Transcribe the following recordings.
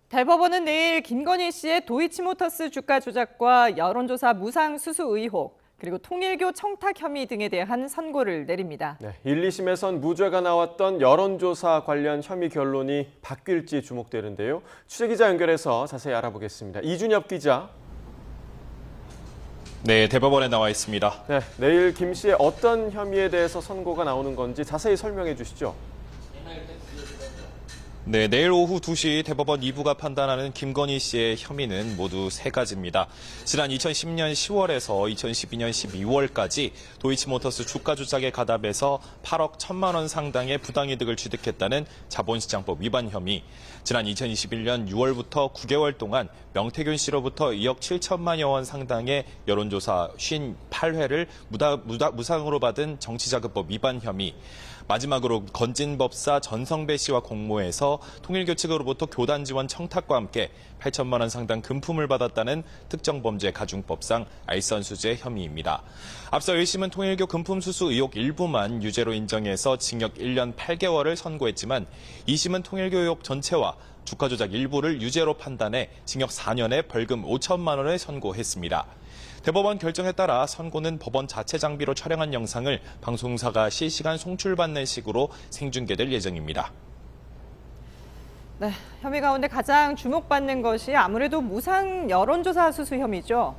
대법원은 내일 김건희 씨의 도이치모터스 주가 조작과 여론조사 무상 수수 의혹, 그리고 통일교 청탁 혐의 등에 대한 선고를 내립니다. 네, 1, 2심에선 무죄가 나왔던 여론조사 관련 혐의 결론이 바뀔지 주목되는데요. 취재기자 연결해서 자세히 알아보겠습니다. 이준엽 기자. 네, 대법원에 나와 있습니다. 네, 내일 김 씨의 어떤 혐의에 대해서 선고가 나오는 건지 자세히 설명해 주시죠. 네, 내일 오후 2시 대법원 2부가 판단하는 김건희 씨의 혐의는 모두 세 가지입니다. 지난 2010년 10월에서 2012년 12월까지 도이치모터스 주가 조작에 가담해서 8억 1천만 원 상당의 부당이득을 취득했다는 자본시장법 위반 혐의, 지난 2021년 6월부터 9개월 동안 명태균 씨로부터 2억 7천만여 원 상당의 여론조사 58회를 무상으로 받은 정치자금법 위반 혐의, 마지막으로 건진법사 전성배 씨와 공모해서 통일교 측으로부터 교단 지원 청탁과 함께 8천만 원 상당 금품을 받았다는 특정범죄 가중법상 알선수재 혐의입니다. 앞서 1심은 통일교 금품 수수 의혹 일부만 유죄로 인정해서 징역 1년 8개월을 선고했지만 2심은 통일교 의혹 전체와 주가 조작 일부를 유죄로 판단해 징역 4년에 벌금 5천만 원을 선고했습니다. 대법원 결정에 따라 선고는 법원 자체 장비로 촬영한 영상을 방송사가 실시간 송출받는 식으로 생중계될 예정입니다. 네, 혐의 가운데 가장 주목받는 것이 아무래도 무상 여론조사 수수 혐의죠.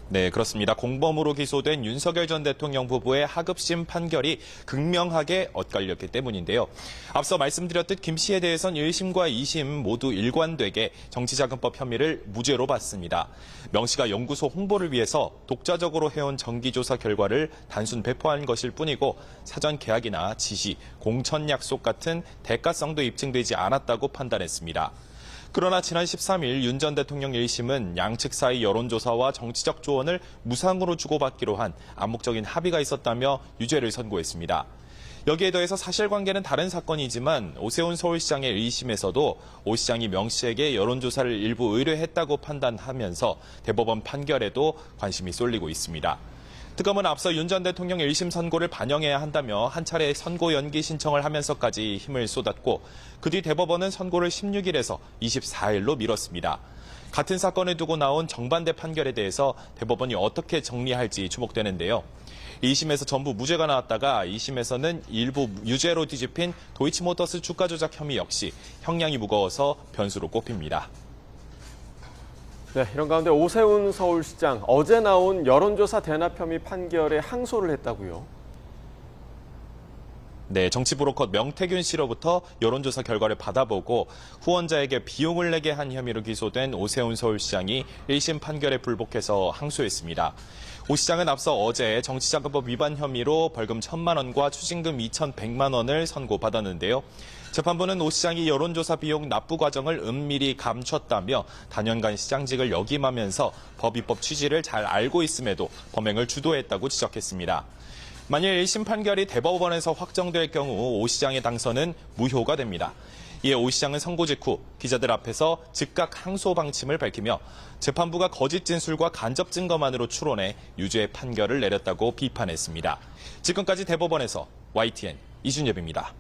네, 그렇습니다. 공범으로 기소된 윤석열 전 대통령 부부의 하급심 판결이 극명하게 엇갈렸기 때문인데요. 앞서 말씀드렸듯 김 씨에 대해선 1심과 2심 모두 일관되게 정치자금법 혐의를 무죄로 봤습니다. 명 씨가 연구소 홍보를 위해서 독자적으로 해온 정기조사 결과를 단순 배포한 것일 뿐이고 사전 계약이나 지시, 공천 약속 같은 대가성도 입증되지 않았다고 판단했습니다. 그러나 지난 13일 윤 전 대통령 1심은 양측 사이 여론조사와 정치적 조언을 무상으로 주고받기로 한 암묵적인 합의가 있었다며 유죄를 선고했습니다. 여기에 더해서 사실관계는 다른 사건이지만 오세훈 서울시장의 1심에서도 오 시장이 명 씨에게 여론조사를 일부 의뢰했다고 판단하면서 대법원 판결에도 관심이 쏠리고 있습니다. 특검은 앞서 윤 전 대통령 1심 선고를 반영해야 한다며 한 차례 선고 연기 신청을 하면서까지 힘을 쏟았고 그 뒤 대법원은 선고를 16일에서 24일로 미뤘습니다. 같은 사건을 두고 나온 정반대 판결에 대해서 대법원이 어떻게 정리할지 주목되는데요. 1심에서 전부 무죄가 나왔다가 2심에서는 일부 유죄로 뒤집힌 도이치모터스 주가 조작 혐의 역시 형량이 무거워서 변수로 꼽힙니다. 네, 이런 가운데 오세훈 서울시장 어제 나온 여론조사 대납 혐의 판결에 항소를 했다고요? 네, 정치브로커 명태균 씨로부터 여론조사 결과를 받아보고 후원자에게 비용을 내게 한 혐의로 기소된 오세훈 서울시장이 1심 판결에 불복해서 항소했습니다. 오 시장은 앞서 어제 정치자금법 위반 혐의로 벌금 1천만 원과 추징금 2,100만 원을 선고받았는데요. 재판부는 오 시장이 여론조사 비용 납부 과정을 은밀히 감췄다며 단연간 시장직을 역임하면서 법 입법 취지를 잘 알고 있음에도 범행을 주도했다고 지적했습니다. 만일 1심 판결이 대법원에서 확정될 경우 오 시장의 당선은 무효가 됩니다. 이에 오 시장은 선고 직후 기자들 앞에서 즉각 항소 방침을 밝히며 재판부가 거짓 진술과 간접 증거만으로 추론해 유죄 판결을 내렸다고 비판했습니다. 지금까지 대법원에서 YTN 이준엽입니다.